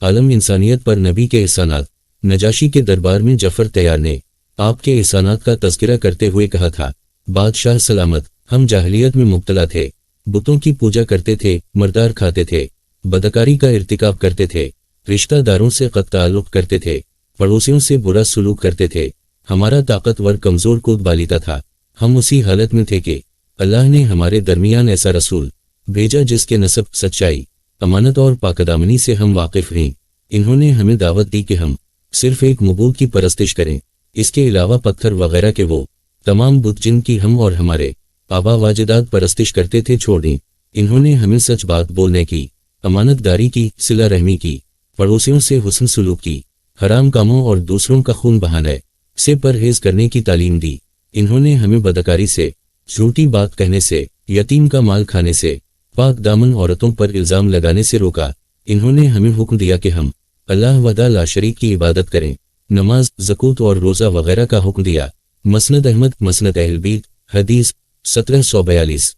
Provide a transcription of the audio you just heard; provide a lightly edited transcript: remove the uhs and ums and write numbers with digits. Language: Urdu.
عالم انسانیت پر نبی کے احسانات۔ نجاشی کے دربار میں جعفر طیار نے آپ کے احسانات کا تذکرہ کرتے ہوئے کہا تھا، بادشاہ سلامت، ہم جاہلیت میں مبتلا تھے، بتوں کی پوجا کرتے تھے، مردار کھاتے تھے، بدکاری کا ارتکاب کرتے تھے، رشتہ داروں سے قطع تعلق کرتے تھے، پڑوسیوں سے برا سلوک کرتے تھے، ہمارا طاقتور کمزور کو بالیتا تھا۔ ہم اسی حالت میں تھے کہ اللہ نے ہمارے درمیان ایسا رسول بھیجا جس کے نسب، سچائی، امانت اور پاکدامنی سے ہم واقف ہیں۔ انہوں نے ہمیں دعوت دی کہ ہم صرف ایک معبود کی پرستش کریں، اس کے علاوہ پتھر وغیرہ کے وہ تمام بت جن کی ہم اور ہمارے آبا واجداد پرستش کرتے تھے چھوڑ دیں۔ انہوں نے ہمیں سچ بات بولنے کی، امانت داری کی، صلہ رحمی کی، پڑوسیوں سے حسن سلوک کی، حرام کاموں اور دوسروں کا خون بہانے سے پرہیز کرنے کی تعلیم دی۔ انہوں نے ہمیں بدکاری سے، جھوٹی بات کہنے سے، یتیم کا مال کھانے سے، پاک دامن عورتوں پر الزام لگانے سے روکا۔ انہوں نے ہمیں حکم دیا کہ ہم اللہ وحدہ لا شریک کی عبادت کریں، نماز، زکوۃ اور روزہ وغیرہ کا حکم دیا۔ مسند احمد، مسند اہل بیت، حدیث 1742۔